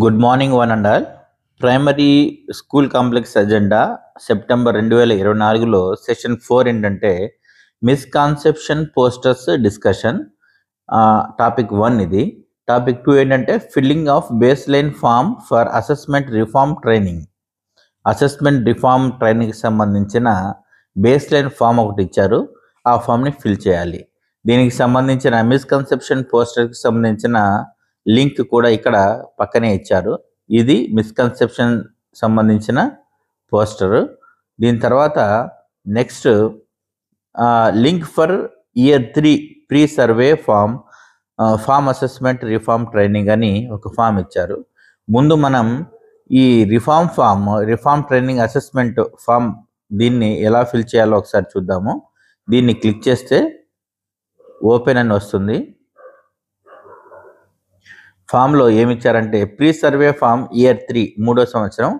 Good morning one and all. Primary school complex agenda September 2024లో session 4 ఏంటంటే misconception posters discussion. Topic 1 ఇది. Topic 2 ఏంటంటే filling of baseline form for assessment reform training. Assessment reform ట్రైనింగ్కి సంబంధించిన base line form ఒకటి ఇచ్చారు, ఆ ఫామ్ని ఫిల్ చేయాలి. దీనికి సంబంధించిన మిస్కన్సెప్షన్ పోస్టర్కి సంబంధించిన లింక్ కూడా ఇక్కడ పక్కనే ఇచ్చారు. ఇది మిస్కన్సెప్షన్ సంబంధించిన పోస్టర్. దీని తర్వాత next link for year 3 pre survey form assessment reform training అని ఒక ఫామ్ ఇచ్చారు. ముందు మనం ఈ రిఫార్మ్ ట్రైనింగ్ అసెస్మెంట్ ఫామ్ దీన్ని ఎలా ఫిల్ చేయాలో ఒకసారి చూద్దాము. దీన్ని క్లిక్ చేస్తే ఓపెన్ అని వస్తుంది. ఫామ్లో ఏమిచ్చారంటే ప్రీ సర్వే ఫామ్ ఇయర్ 3 3వ సంవత్సరం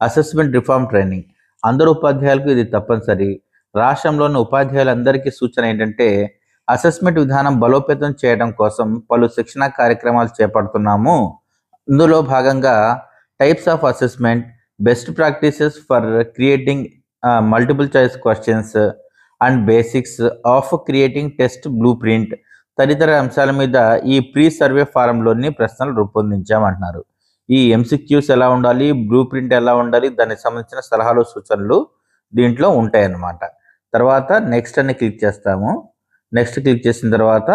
అసెస్మెంట్ రిఫార్మ్ ట్రైనింగ్. అందరు ఉపాధ్యాయులకు ఇది తప్పనిసరి. రాష్ట్రంలోని ఉపాధ్యాయులందరికీ సూచన ఏంటంటే అసెస్మెంట్ విధానం బలోపేతం చేయడం కోసం పలు శిక్షణా కార్యక్రమాలు చేపడుతున్నాము. ఇందులో భాగంగా types of assessment, best practices for creating multiple choice questions and basics of creating test blue print తదితర అంశాల మీద ఈ ప్రీ సర్వే ఫారంలోని ప్రశ్నలు రూపొందించామంటున్నారు. ఈ ఎంసిక్యూస్ ఎలా ఉండాలి, బ్లూ ప్రింట్ ఎలా ఉండాలి, దానికి సంబంధించిన సలహాలు సూచనలు దీంట్లో ఉంటాయన్నమాట. తర్వాత నెక్స్ట్ అని క్లిక్ చేస్తాము. నెక్స్ట్ క్లిక్ చేసిన తర్వాత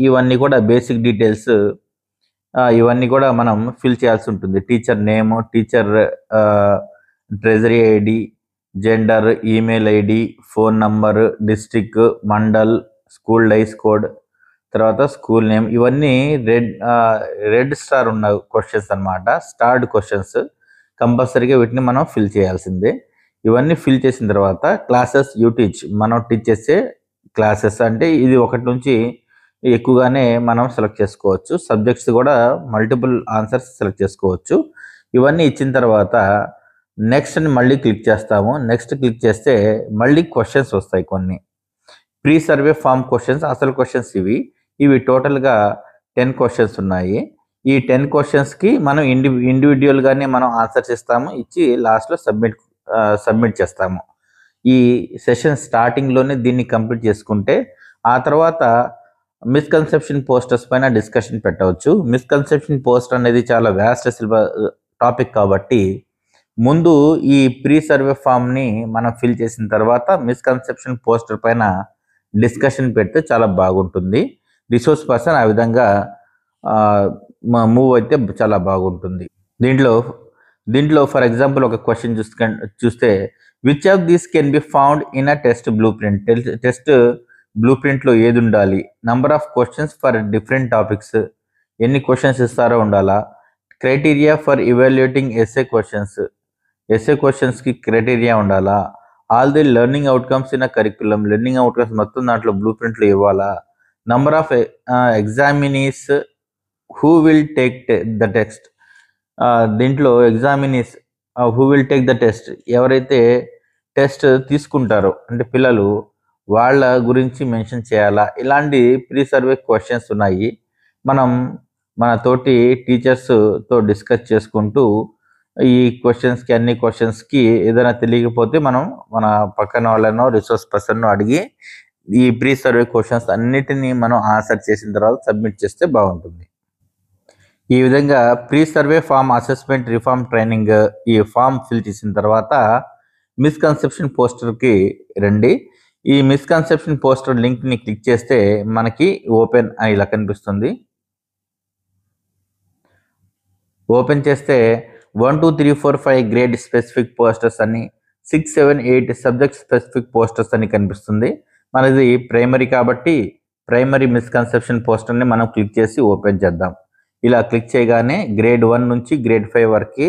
ఇవన్నీ కూడా బేసిక్ డీటెయిల్స్ ఇవన్నీ కూడా మనం ఫిల్ చేయాల్సి ఉంటుంది. Teacher name, teacher treasury ID, gender, email ID, phone number, district, mandal, school DISE code, తర్వాత స్కూల్ నేమ్. ఇవన్నీ రెడ్ స్టార్ ఉన్న క్వశ్చన్స్ అనమాట. స్టార్డ్ క్వశ్చన్స్ కంపల్సరీగా వీటిని మనం ఫిల్ చేయాల్సిందే. ఇవన్నీ ఫిల్ చేసిన తర్వాత క్లాసెస్ యూ టీచ్, మనం టీచ్ చేసే క్లాసెస్ అంటే ఇది 1 నుంచి ఎక్కువగానే మనం సెలెక్ట్ చేసుకోవచ్చు. సబ్జెక్ట్స్ కూడా మల్టిపుల్ ఆన్సర్స్ సెలెక్ట్ చేసుకోవచ్చు. ఇవన్నీ ఇచ్చిన తర్వాత నెక్స్ట్ అని మళ్ళీ క్లిక్ చేస్తాము. నెక్స్ట్ క్లిక్ చేస్తే మళ్ళీ క్వశ్చన్స్ వస్తాయి కొన్ని. ప్రీ సర్వే ఫామ్ క్వశ్చన్స్, అసలు క్వశ్చన్స్ ఇవి టోటల్గా 10 క్వశ్చన్స్ ఉన్నాయి. ఈ 10 క్వశ్చన్స్కి మనం ఇండివిజువల్గానే మనం ఆన్సర్స్ ఇస్తాము, ఇచ్చి లాస్ట్లో సబ్మిట్ చేస్తాము. ఈ సెషన్ స్టార్టింగ్లోనే దీన్ని కంప్లీట్ చేసుకుంటే ఆ తర్వాత మిస్కన్సెప్షన్ పోస్టర్స్ పైన డిస్కషన్ పెట్టవచ్చు. మిస్కన్సెప్షన్ పోస్టర్ అనేది చాలా వ్యాస్ట్ టాపిక్ కాబట్టి ముందు ఈ ప్రీ సర్వే ఫామ్ని మనం ఫిల్ చేసిన తర్వాత మిస్కన్సెప్షన్ పోస్టర్ పైన డిస్కషన్ పెడితే చాలా బాగుంటుంది. రిసోర్స్ పర్సన్ ఆ విధంగా మూవ్ అయితే చాలా బాగుంటుంది. దీంట్లో ఫర్ ఎగ్జాంపుల్ ఒక క్వశ్చన్ చూస్తే which of these can be found in a test blueprint. Test blue ప్రింట్లో ఏది ఉండాలి, number of questions for different topics, ఎన్ని క్వశ్చన్స్ ఇస్తారో ఉండాలా, క్రైటీరియా ఫర్ ఇవాల్యుయేటింగ్ ఎస్ఏ క్వశ్చన్స్కి క్రైటీరియా ఉండాలా, all the learning outcomes in a curriculum, learning outcomes మొత్తం దాంట్లో బ్లూ ప్రింట్లో ఇవ్వాలా, number of examinees who will take the test. దీంట్లో examinees who will take the test, ఎవరైతే టెస్ట్ తీసుకుంటారో అంటే పిల్లలు, వాళ్ళ గురించి మెన్షన్ చేయాలా. ఇలాంటి ప్రీ సర్వే క్వశ్చన్స్ ఉన్నాయి. మనం మన తోటి టీచర్స్తో డిస్కస్ చేసుకుంటూ ఈ అన్ని క్వశ్చన్స్కి ఏదైనా తెలియకపోతే మనం మన పక్కన వాళ్ళనో రిసోర్స్ పర్సన్ను అడిగి ఈ ప్రీ సర్వే క్వశ్చన్స్ అన్నిటినీ మనం ఆన్సర్ చేసిన తర్వాత సబ్మిట్ చేస్తే బాగుంటుంది. ఈ విధంగా pre survey form assessment reform training ఈ ఫామ్ ఫిల్ చేసిన తర్వాత మిస్కన్సెప్షన్ పోస్టర్కి రండి. ఈ మిస్కన్సెప్షన్ పోస్టర్ లింక్ని క్లిక్ చేస్తే మనకి ఓపెన్ అని ఇలా కనిపిస్తుంది. ఓపెన్ చేస్తే 1 2 3 4 5 గ్రేడ్ స్పెసిఫిక్ పోస్టర్స్ అని, 6 7 8 సబ్జెక్ట్ స్పెసిఫిక్ పోస్టర్స్ అని కనిపిస్తుంది. మనది ప్రైమరీ కాబట్టి ప్రైమరీ మిస్కన్సెప్షన్ పోస్టర్ని మనం క్లిక్ చేసి ఓపెన్ చేద్దాం. ఇలా క్లిక్ చేయగానే గ్రేడ్ 1 నుంచి గ్రేడ్ 5 వరకు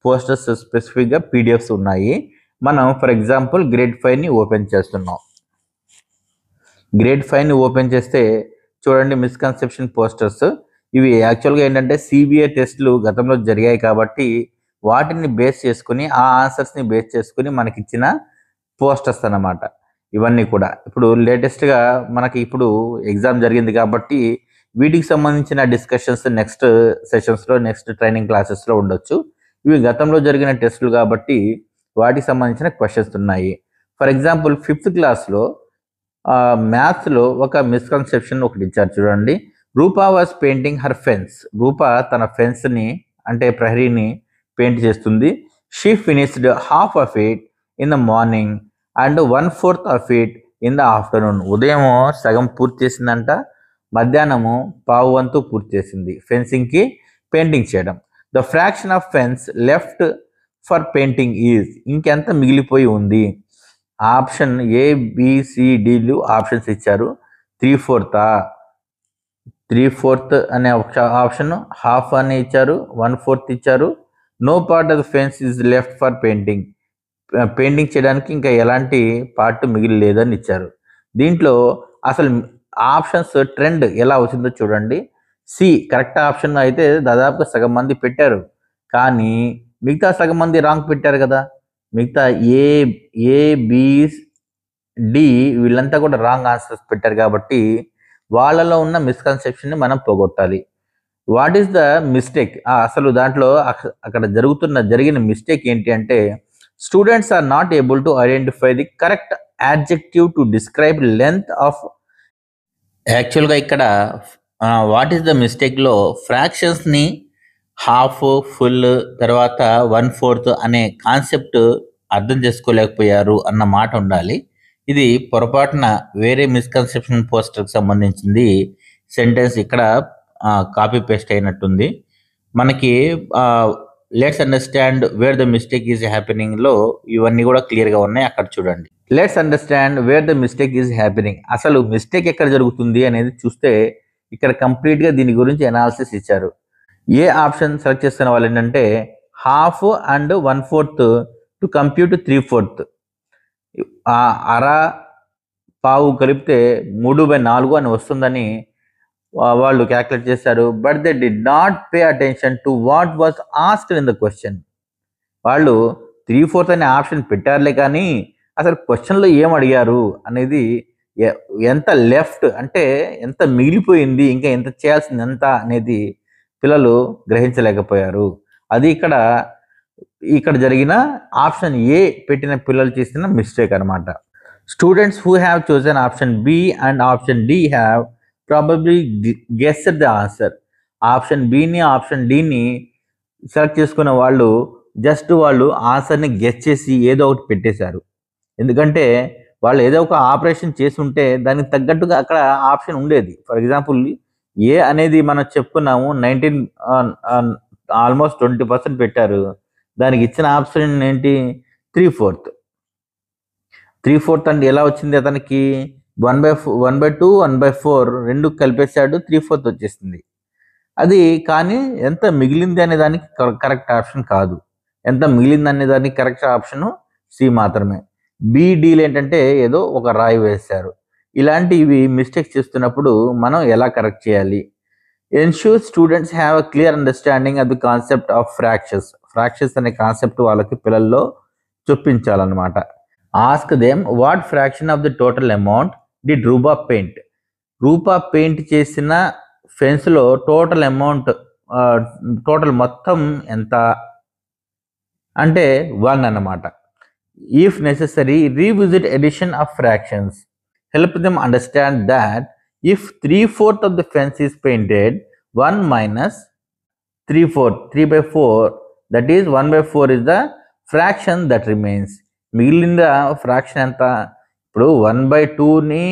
పోస్టర్స్ స్పెసిఫిక్గా పీడిఎఫ్స్ ఉన్నాయి. మనం ఫర్ ఎగ్జాంపుల్ గ్రేడ్ 5ని ఓపెన్ చేస్తున్నాం. గ్రేడ్ 5ని ఓపెన్ చేస్తే చూడండి మిస్కన్సెప్షన్ పోస్టర్స్. ఇవి యాక్చువల్గా ఏంటంటే సిబిఐ టెస్టులు గతంలో జరిగాయి కాబట్టి వాటిని బేస్ చేసుకుని ఆ ఆన్సర్స్ని బేస్ చేసుకుని మనకి ఇచ్చిన పోస్టర్స్ అన్నమాట. ఇవన్నీ కూడా ఇప్పుడు లేటెస్ట్గా మనకి ఇప్పుడు ఎగ్జామ్ జరిగింది కాబట్టి వీటికి సంబంధించిన డిస్కషన్స్ నెక్స్ట్ సెషన్స్లో నెక్స్ట్ ట్రైనింగ్ క్లాసెస్లో ఉండొచ్చు. ఇవి గతంలో జరిగిన టెస్టులు కాబట్టి వాటికి సంబంధించిన క్వశ్చన్స్ ఉన్నాయి. ఫర్ ఎగ్జాంపుల్ 5th క్లాస్లో మ్యాథ్స్లో ఒక మిస్కన్సెప్షన్ ఒకటి ఇచ్చారు చూడండి. రూపా వాజ్ పెయింటింగ్ హర్ ఫెన్స్. రూపా తన ఫెన్స్ని అంటే ప్రహరీని పెయింట్ చేస్తుంది. She finished half of it in the morning and 1/4 of it in the afternoon. ఉదయం సగం పూర్తి చేసిందంట, మధ్యాహ్నము పావు వంతు పూర్తి చేసింది ఫెన్సింగ్కి పెయింటింగ్ చేయడం. The fraction of fence left for painting is. ఇంకెంత మిగిలిపోయి ఉంది? ఆప్షన్ ABCDలు ఆప్షన్స్ ఇచ్చారు. 3/4 అనే ఆప్షన్, హాఫ్ అని ఇచ్చారు, 1/4 ఇచ్చారు. No part of the fence is left for painting. Painting చేయడానికి ఇంకా ఎలాంటి పార్ట్ మిగిలి లేదని ఇచ్చారు. దీంట్లో అసలు ఆప్షన్స్ ట్రెండ్ ఎలా వచ్చిందో చూడండి. సి కరెక్ట్ ఆప్షన్ అయితే దాదాపుగా సగం మంది పెట్టారు, కానీ మిగతా సగం మంది రాంగ్ పెట్టారు కదా. మిగతా ABD వీళ్ళంతా కూడా రాంగ్ ఆన్సర్స్ పెట్టారు కాబట్టి వాళ్ళలో ఉన్న మిస్కన్సెప్షన్ని మనం పోగొట్టాలి. What is the mistake? అసలు దాంట్లో అక్కడ జరిగిన మిస్టేక్ ఏంటి అంటే, students are not able to identify the correct adjective to describe length of. యాక్చువల్గా ఇక్కడ వాట్ ఈస్ ద మిస్టేక్లో ఫ్రాక్షన్స్ని హాఫ్, ఫుల్, తర్వాత 1/4 అనే కాన్సెప్ట్ అర్థం చేసుకోలేకపోయారు అన్న మాట ఉండాలి. ఇది పొరపాటున వేరే మిస్కన్సెప్షన్ పోస్టర్కి సంబంధించింది సెంటెన్స్ ఇక్కడ కాపీ పేస్ట్ అయినట్టుంది. మనకి let's understand where the mistake is హ్యాపెనింగ్లో ఇవన్నీ కూడా క్లియర్గా ఉన్నాయి, అక్కడ చూడండి. Let's understand where the mistake is happening. అసలు మిస్టేక్ ఎక్కడ జరుగుతుంది అనేది చూస్తే ఇక్కడ కంప్లీట్గా దీని గురించి అనాలిసిస్ ఇచ్చారు. ఏ ఆప్షన్ సెలెక్ట్ చేసుకున్న వాళ్ళు ఏంటంటే హాఫ్ అండ్ 1/4 టు కంప్యూట్ 3/4. అర పావు కలిపితే 3/4 అని వస్తుందని వాళ్ళు క్యాల్కులేట్ చేశారు. But they did not pay attention to what was asked in the question. వాళ్ళు 3/4 అనే ఆప్షన్ పెట్టారులే, కానీ అసలు క్వశ్చన్లో ఏం అడిగారు అనేది, ఎంత లెఫ్ట్ అంటే ఎంత మిగిలిపోయింది, ఇంకా ఎంత చేయాల్సింది ఎంత అనేది పిల్లలు గ్రహించలేకపోయారు. అది ఇక్కడ జరిగిన ఆప్షన్ ఏ పెట్టిన పిల్లలు చేసిన మిస్టేక్ అనమాట. Students who have chosen option B and option D have probably guessed the answer. Option Bని ఆప్షన్ Dని సెలెక్ట్ చేసుకున్న వాళ్ళు వాళ్ళు ఆన్సర్ని గెస్ చేసి ఏదో ఒకటి పెట్టేశారు. ఎందుకంటే వాళ్ళు ఏదో ఒక ఆపరేషన్ చేసి ఉంటే దానికి తగ్గట్టుగా అక్కడ ఆప్షన్ ఉండేది. ఫర్ ఎగ్జాంపుల్ ఏ అనేది మనం చెప్పుకున్నాము, 19 ఆల్మోస్ట్ 20% పెట్టారు. దానికి ఇచ్చిన ఆప్షన్ ఏంటి? 3/4 అంటే ఎలా వచ్చింది? అతనికి 1/2 1/4 రెండు కలిపేశాడు, 3/4 వచ్చేసింది. అది కానీ ఎంత మిగిలింది అనే దానికి కరెక్ట్ ఆప్షన్ కాదు. ఎంత మిగిలింది అనే దానికి కరెక్ట్ ఆప్షను C మాత్రమే. BDలు ఏంటంటే ఏదో ఒక రాయి వేశారు. ఇలాంటివి మిస్టేక్స్ చేస్తున్నప్పుడు మనం ఎలా కరెక్ట్ చేయాలి? Ensure students have a clear understanding of the concept of fractions అనే కాన్సెప్ట్ వాళ్ళకి పిల్లల్లో చూపించాలన్నమాట. Ask them what fraction of the total amount did Rupa paint. Rupa paint చేసిన ఫెన్స్లో టోటల్ అమౌంట్, టోటల్ మొత్తం ఎంత అంటే 1 అన్నమాట. If necessary revisit addition of fractions. Help them understand that if 3/4 of the fence is painted, 1 minus 3/4, that is 1/4 is the fraction that remains. మిగిలిన fraction ఎంత? ఇప్పుడు 1/2ని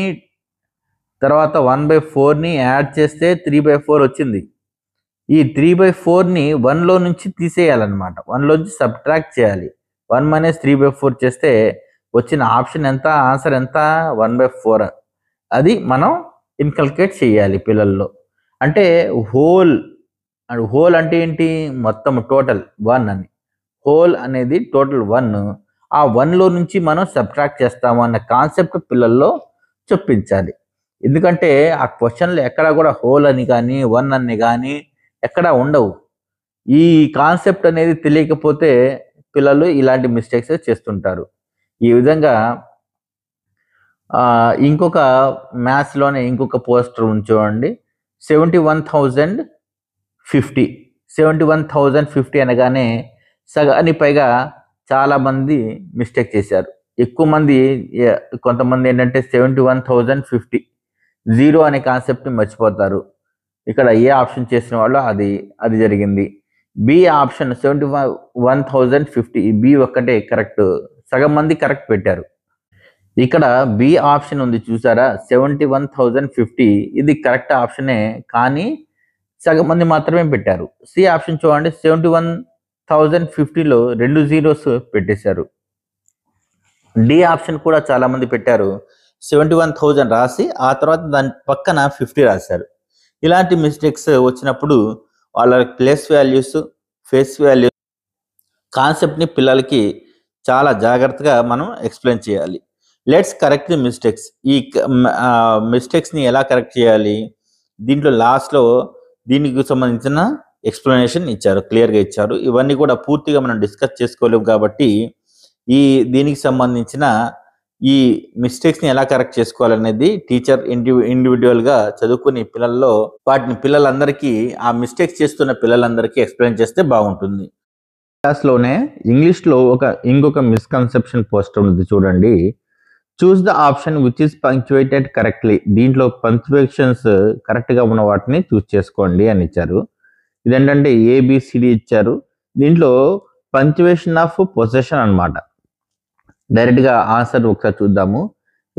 తర్వాత 1/4ని యాడ్ చేస్తే 3/4 వచ్చింది. ఈ 3/4ని 1లో నుంచి తీసేయాలన్నమాట, 1లోంచి సబ్ట్రాక్ట్ చేయాలి. 1 మైనస్ 3/4 చేస్తే వచ్చిన ఆప్షన్ ఎంత? ఆన్సర్ ఎంత? 1/4. అది మనం ఇన్కల్కేట్ చేయాలి పిల్లల్లో. అంటే హోల్ అంటే ఏంటి? మొత్తం టోటల్ 1 అని. హోల్ అనేది టోటల్ 1, ఆ 1లో నుంచి మనం సబ్ట్రాక్ట్ చేస్తాము అన్న కాన్సెప్ట్ పిల్లల్లో చొప్పించాలి. ఎందుకంటే ఆ క్వశ్చన్లు ఎక్కడా కూడా హోల్ అని కానీ 1 అని కానీ ఎక్కడా ఉండవు. ఈ కాన్సెప్ట్ అనేది తెలియకపోతే పిల్లలు ఇలాంటి మిస్టేక్స్ చేస్తుంటారు. ఈ విధంగా ఇంకొక మ్యాథ్స్లోనే ఇంకొక పోస్టర్ చూడండి. 71,050. 71,050 అనగానే సగానికి పైగా చాలామంది మిస్టేక్ చేశారు. ఎక్కువ మంది కొంతమంది ఏంటంటే 71,050 జీరో అనే కాన్సెప్ట్ని మర్చిపోతారు. ఇక్కడ ఏ ఆప్షన్ చేసిన వాళ్ళు అది జరిగింది. బి ఆప్షన్ 71,050 బి ఒక్కటే కరెక్ట్. సగం మంది కరెక్ట్ పెట్టారు. ఇక్కడ బి ఆప్షన్ ఉంది చూసారా, 71,050 ఇది కరెక్ట్ ఆప్షనే, కానీ సగం మంది మాత్రమే పెట్టారు. సి ఆప్షన్ చూడండి, 71,050లో 2 జీరోస్ పెట్టేశారు. డి ఆప్షన్ కూడా చాలా మంది పెట్టారు. 71,000 రాసి ఆ తర్వాత దాని పక్కన 50 రాశారు. ఇలాంటి మిస్టేక్స్ వచ్చినప్పుడు వాళ్ళ ప్లేస్ వాల్యూస్, ఫేస్ వాల్యూస్, కాన్సెప్ట్ని పిల్లలకి చాలా జాగ్రత్తగా మనం ఎక్స్ప్లెయిన్ చేయాలి. Let's correct the mistakes. ఈ మిస్టేక్స్ని ఎలా కరెక్ట్ చేయాలి, దీంట్లో లాస్ట్లో దీనికి సంబంధించిన ఎక్స్ప్లెనేషన్ ఇచ్చారు, క్లియర్గా ఇచ్చారు. ఇవన్నీ కూడా పూర్తిగా మనం డిస్కస్ చేసుకోలేము కాబట్టి దీనికి సంబంధించిన ఈ మిస్టేక్స్ని ఎలా కరెక్ట్ చేసుకోవాలనేది టీచర్ ఇండివిజువల్గా చదువుకుని వాటిని పిల్లలందరికీ, ఆ మిస్టేక్స్ చేస్తున్న పిల్లలందరికీ ఎక్స్ప్లెయిన్ చేస్తే బాగుంటుంది. క్లాస్లోనే ఇంగ్లీష్లో ఇంకొక మిస్కన్సెప్షన్ పోస్టర్ ఉంది చూడండి. Choose the option which is punctuated correctly. దీంట్లో పంక్చువేషన్స్ కరెక్ట్గా ఉన్న వాటిని చూస్ చేసుకోండి అని ఇచ్చారు. ఇదేంటంటే ఏబిసిడి ఇచ్చారు. దీంట్లో పంక్చువేషన్ ఆఫ్ పొసెషన్ అనమాట. డైరెక్ట్గా ఆన్సర్ ఒకసారి చూద్దాము.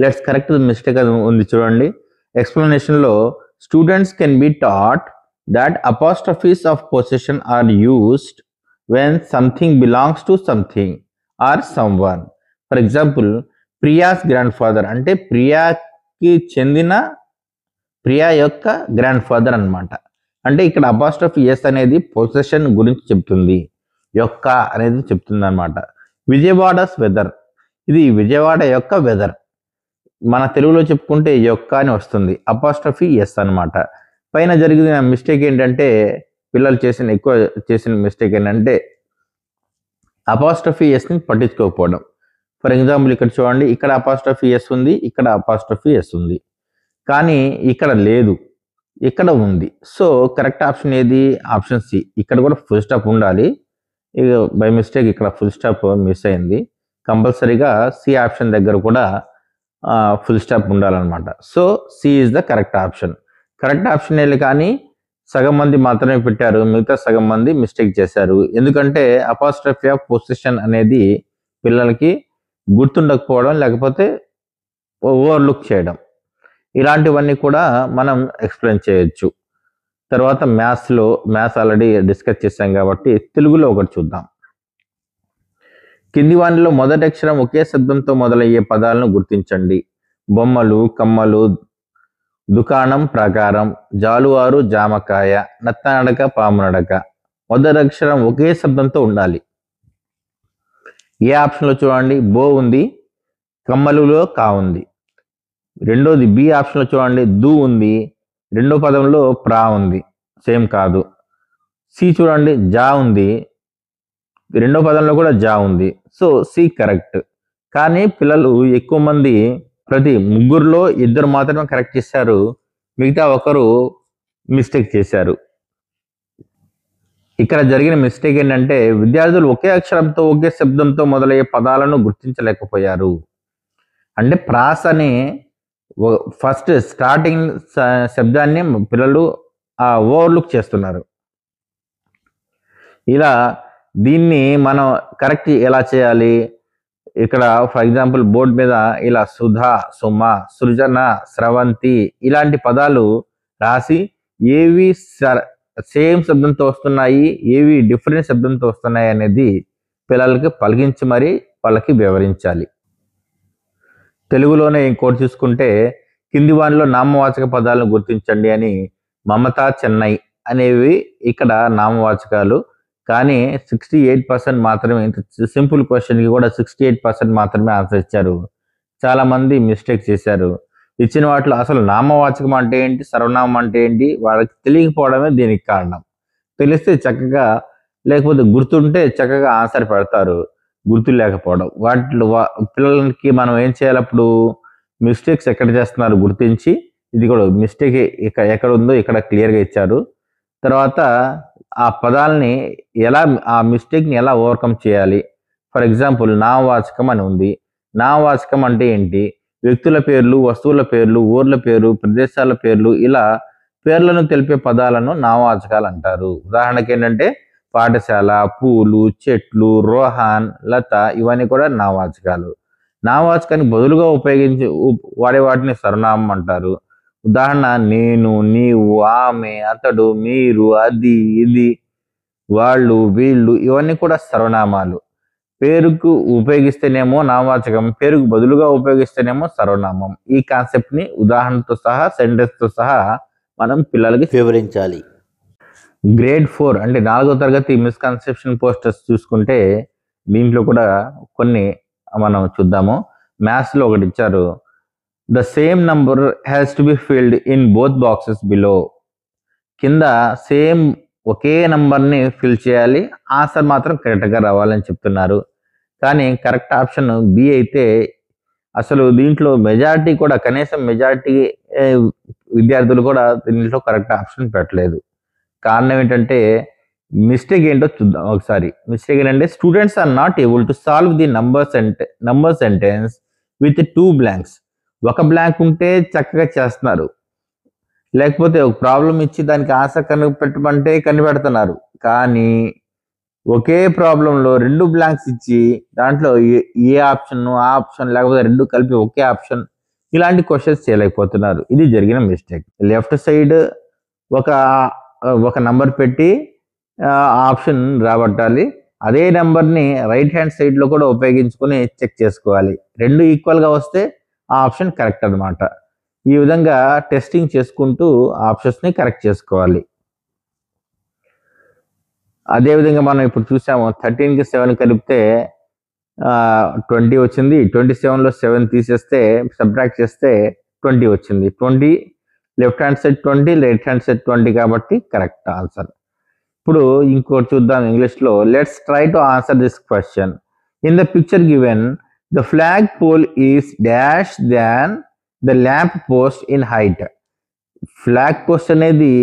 లెట్స్ కరెక్ట్ మిస్టేక్ అది ఉంది చూడండి. ఎక్స్ప్లెనేషన్లో students can be taught that apostrophes of possession are used when something belongs to something or someone. For example, Priya's grandfather అంటే ప్రియాకి చెందిన ప్రియా యొక్క గ్రాండ్ ఫాదర్ అనమాట. అంటే ఇక్కడ అపాస్ట్రఫీ ఎస్ అనేది పొసెషన్ గురించి చెప్తుంది, యొక్క అనేది చెప్తుంది అనమాట. విజయవాడస్ వెదర్, ఇది విజయవాడ యొక్క వెదర్. మన తెలుగులో చెప్పుకుంటే యొక్క అని వస్తుంది, అపాస్ట్రఫీ ఎస్ అనమాట. పైన జరిగిన మిస్టేక్ ఏంటంటే, పిల్లలు ఎక్కువ చేసిన మిస్టేక్ ఏంటంటే అపాస్ట్రఫీ ఎస్ని పట్టించుకోకపోవడం. ఫర్ ఎగ్జాంపుల్ ఇక్కడ చూడండి, ఇక్కడ అపాస్ట్రఫీ ఎస్ ఉంది, ఇక్కడ అపాస్ట్రఫీ ఎస్ ఉంది, కానీ ఇక్కడ లేదు, ఇక్కడ ఉంది. సో కరెక్ట్ ఆప్షన్ ఏది? Option C. ఇక్కడ కూడా ఫుల్ స్టాప్ ఉండాలి. ఇక బై మిస్టేక్ ఇక్కడ ఫుల్ స్టాప్ మిస్ అయింది. కంపల్సరీగా సి ఆప్షన్ దగ్గర కూడా ఫుల్ స్టాప్ ఉండాలన్నమాట. So C is the correct option. Correct option వెళ్ళి కానీ సగం మంది మాత్రమే పెట్టారు, మిగతా సగం మంది మిస్టేక్ చేశారు. ఎందుకంటే అపాస్ట్రఫీ ఆఫ్ పొసిషన్ అనేది పిల్లలకి గుర్తుండకపోవడం, లేకపోతే ఓవర్లుక్ చేయడం, ఇలాంటివన్నీ కూడా మనం ఎక్స్ప్లెయిన్ చేయొచ్చు. తర్వాత మ్యాథ్స్ ఆల్రెడీ డిస్కస్ చేశాం కాబట్టి తెలుగులో ఒకటి చూద్దాం. కింది వానిలో మొదటి అక్షరం ఒకే శబ్దంతో మొదలయ్యే పదాలను గుర్తించండి. బొమ్మలు, కమ్మలు, దుకాణం, ప్రకారం, జాలువారు, జామకాయ, నత్తనడక, పామునడక. మొదటి అక్షరం ఒకే శబ్దంతో ఉండాలి. ఏ ఆప్షన్లో చూడండి, బో ఉంది, కమ్మలులో కా ఉంది. రెండోది బి ఆప్షన్లో చూడండి, దు ఉంది, రెండో పదంలో ప్రా ఉంది, సేమ్ కాదు. సి చూడండి, జా ఉంది, రెండో పదంలో కూడా జా ఉంది. So C correct. కానీ పిల్లలు ఎక్కువ మంది, ప్రతి ముగ్గురులో ఇద్దరు మాత్రమే కరెక్ట్ చేశారు, మిగతా ఒకరు మిస్టేక్ చేశారు. ఇక్కడ జరిగిన మిస్టేక్ ఏంటంటే విద్యార్థులు ఒకే అక్షరంతో ఒకే శబ్దంతో మొదలయ్యే పదాలను గుర్తించలేకపోయారు. అంటే ప్రాస అని ఫస్ట్ స్టార్టింగ్ శబ్దాన్ని పిల్లలు ఓవర్లుక్ చేస్తున్నారు. ఇలా దీన్ని మనం కరెక్ట్ ఎలా చేయాలి? ఇక్కడ ఫర్ ఎగ్జాంపుల్ బోర్డు మీద ఇలా సుధా, సుమ, సృజన, స్రవంతి ఇలాంటి పదాలు రాసి ఏవి సేమ్ శబ్దంతో వస్తున్నాయి, ఏవి డిఫరెంట్ శబ్దంతో వస్తున్నాయి అనేది పిల్లలకి పలికించి మరి వాళ్ళకి వివరించాలి. తెలుగులోనే ఇంకోటి చూసుకుంటే కింది వానిలో నామవాచక పదాలను గుర్తించండి అని మమత, చెన్నై అనేవి ఇక్కడ నామవాచకాలు. కానీ 68% మాత్రమే, ఇంత సింపుల్ క్వశ్చన్కి కూడా 68% మాత్రమే ఆన్సర్ ఇచ్చారు. చాలామంది మిస్టేక్ చేశారు. ఇచ్చిన వాటిలో అసలు నామవాచకం అంటే ఏంటి, సర్వనామం అంటే ఏంటి వాళ్ళకి తెలియకపోవడమే దీనికి కారణం. తెలిస్తే చక్కగా, లేకపోతే గుర్తుంటే చక్కగా ఆన్సర్ పెడతారు, గుర్తు లేకపోవడం. వాటిలో పిల్లలకి మనం ఏం చేయాలి, అప్పుడు మిస్టేక్స్ ఎక్కడ చేస్తున్నారు గుర్తించి ఇది కూడా మిస్టేక్ ఎక్కడ ఉందో ఇక్కడ క్లియర్గా ఇచ్చారు. తర్వాత ఆ పదాలని ఆ మిస్టేక్ని ఎలా ఓవర్కమ్ చేయాలి. ఫర్ ఎగ్జాంపుల్ నామవాచకం అని ఉంది. నామవాచకం అంటే ఏంటి? వ్యక్తుల పేర్లు, వస్తువుల పేర్లు, ఊర్ల పేరు, ప్రదేశాల పేర్లు, ఇలా పేర్లను తెలిపే పదాలను నామవాచకాలు అంటారు. ఉదాహరణకి ఏంటంటే పాఠశాల, పూలు, చెట్లు, రోహన్, లత, ఇవన్నీ కూడా నామవాచకాలు. నామవాచకానికి బదులుగా వాడే వాటిని సర్వనామం అంటారు. ఉదాహరణ నేను, నీవు, ఆమె, అతడు, మీరు, అది, ఇది, వాళ్ళు, వీళ్ళు, ఇవన్నీ కూడా సర్వనామాలు. పేరుకు ఉపయోగిస్తేనేమో నామవాచకం, పేరుకు బదులుగా ఉపయోగిస్తేనేమో సర్వనామం. ఈ కాన్సెప్ట్ ని ఉదాహరణతో సహా, సెంటెన్స్ తో సహా మనం పిల్లలకి వివరించాలి. గ్రేడ్ 4 అంటే 4వ తరగతి మిస్కన్సెప్షన్ పోస్టర్స్ చూసుకుంటే దీంట్లో కూడా కొన్ని మనం చూద్దాము. మ్యాథ్స్ లో ఒకటి ఇచ్చారు. The same number has to be filled in both boxes below. కింద సేమ్ ఒకే నంబర్ని ఫిల్ చేయాలి, ఆన్సర్ మాత్రం కరెక్ట్గా రావాలని చెప్తున్నారు. కానీ కరెక్ట్ ఆప్షన్ బి అయితే అసలు దీంట్లో మెజారిటీ కూడా, కనీసం మెజారిటీ విద్యార్థులు కూడా దీంట్లో కరెక్ట్ ఆప్షన్ పెట్టలేదు. కారణం ఏంటంటే మిస్టేక్ ఏంటో చూద్దాం ఒకసారి. మిస్టేక్ ఏంటంటే students are not able to solve the number sentence with 2 blanks. ఒక బ్లాంక్ ఉంటే చక్కగా చేస్తున్నారు, లేకపోతే ఒక ప్రాబ్లం ఇచ్చి దానికి ఆన్సర్ కనిపెట్టమంటే కనిపెడుతున్నారు. కానీ ఒకే ప్రాబ్లంలో 2 blanks ఇచ్చి దాంట్లో ఏ ఆప్షన్, ఆ ఆప్షన్, లేకపోతే 2 కలిపి ఒకే ఆప్షన్, ఇలాంటి క్వశ్చన్స్ చేయలేకపోతున్నారు. ఇది జరిగిన మిస్టేక్. లెఫ్ట్ సైడ్ ఒక నంబర్ పెట్టి ఆప్షన్ రాబట్టాలి. అదే నెంబర్ని రైట్ హ్యాండ్ సైడ్లో కూడా ఉపయోగించుకొని చెక్ చేసుకోవాలి. 2 ఈక్వల్గా వస్తే ఆ ఆప్షన్ కరెక్ట్ అనమాట. ఈ విధంగా టెస్టింగ్ చేసుకుంటూ ఆప్షన్స్ని కరెక్ట్ చేసుకోవాలి. అదేవిధంగా మనం ఇప్పుడు చూసాము 13కి 7 కలిపితే 20 వచ్చింది. 27లో 7 తీసేస్తే, సబ్ట్రాక్ట్ చేస్తే 20 వచ్చింది. 20 left hand side 20, right hand side 20 కాబట్టి కరెక్ట్ ఆన్సర్. ఇప్పుడు ఇంకోటి చూద్దాం ఇంగ్లీష్లో. Let's try to answer this question. In the picture given the flag pole is dash than the lamp post in height. Flag post అనేది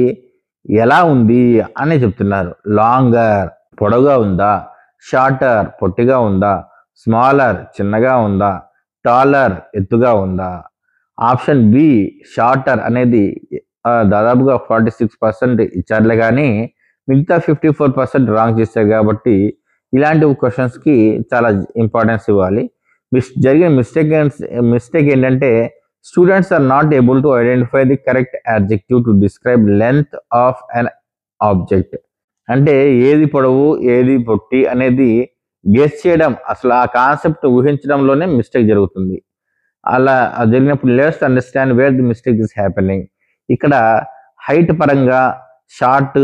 ఎలా ఉంది అని చెప్తున్నారు. లాంగర్ పొడవుగా ఉందా, షార్టర్ పొట్టిగా ఉందా, స్మాలర్ చిన్నగా ఉందా, టాలర్ ఎత్తుగా ఉందా. ఆప్షన్ బి షార్టర్ అనేది దాదాపుగా 46% ఇచ్చారులే, కానీ మిగతా 54% రాంగ్ చేశారు. కాబట్టి ఇలాంటి క్వశ్చన్స్కి చాలా ఇంపార్టెన్స్ ఇవ్వాలి. జరిగిన మిస్టేక్ ఏంటంటే students are not able to identify the correct adjective to describe length of an object. అంటే ఏది పొడవు, ఏది పొట్టి అనేది గెస్ చేయడం, అసలు ఆ కాన్సెప్ట్ ఊహించడంలోనే మిస్టేక్ జరుగుతుంది. అలా జరిగినప్పుడు let's understand wear the mistake is happening. ఇక్కడ హైట్ పరంగా షార్ట్,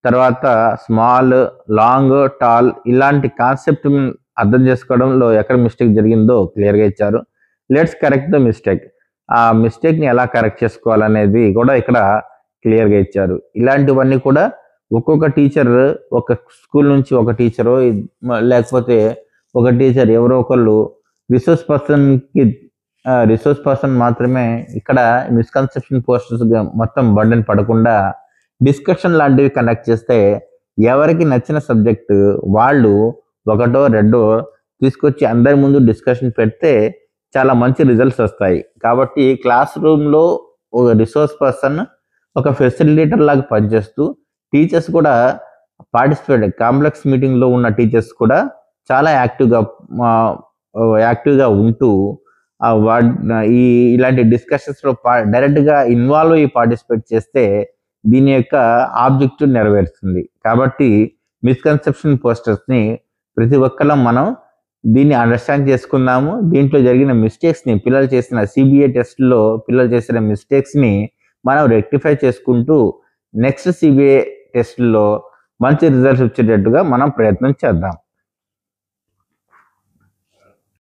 తర్వాత స్మాల్, లాంగ్, టాల్, ఇలాంటి కాన్సెప్ట్ అర్థం చేసుకోవడంలో ఎక్కడ మిస్టేక్ జరిగిందో క్లియర్గా ఇచ్చారు. Let's correct the mistake. ఆ మిస్టేక్ని ఎలా కరెక్ట్ చేసుకోవాలనేది కూడా ఇక్కడ క్లియర్గా ఇచ్చారు. ఇలాంటివన్నీ కూడా ఒక్కొక్క టీచర్, ఒక స్కూల్ నుంచి ఒక టీచరు, లేకపోతే ఒక టీచర్ ఎవరో ఒకళ్ళు రిసోర్స్ పర్సన్ మాత్రమే ఇక్కడ మిస్కన్సెప్షన్ పోస్టర్స్ మొత్తం బర్డెన్ పడకుండా డిస్కషన్ లాంటివి కండక్ట్ చేస్తే ఎవరికి నచ్చిన సబ్జెక్టు వాళ్ళు 1 or 2 తీసుకొచ్చి అందరి ముందు డిస్కషన్ పెడితే చాలా మంచి రిజల్ట్స్ వస్తాయి. కాబట్టి క్లాస్ రూమ్లో ఒక రిసోర్స్ పర్సన్, ఒక ఫెసిలిటేటర్ లాగా పనిచేస్తూ టీచర్స్ కూడా కాంప్లెక్స్ మీటింగ్లో ఉన్న టీచర్స్ కూడా చాలా యాక్టివ్గా ఉంటూ ఇలాంటి డిస్కషన్స్లో డైరెక్ట్గా ఇన్వాల్వ్ అయ్యి పార్టిసిపేట్ చేస్తే దీని యొక్క ఆబ్జెక్టివ్ నెరవేరుతుంది. కాబట్టి మిస్కన్సెప్షన్ పోస్టర్స్ని ప్రతి ఒక్కళ్ళం మనం దీన్ని అండర్స్టాండ్ చేసుకున్నాము. దీంట్లో జరిగిన మిస్టేక్స్ని, పిల్లలు చేసిన CBA టెస్ట్లో పిల్లలు చేసిన మిస్టేక్స్ని మనం రెక్టిఫై చేసుకుంటూ నెక్స్ట్ CBA టెస్ట్లో మంచి రిజల్ట్స్ వచ్చేటట్టుగా మనం ప్రయత్నం చేద్దాం.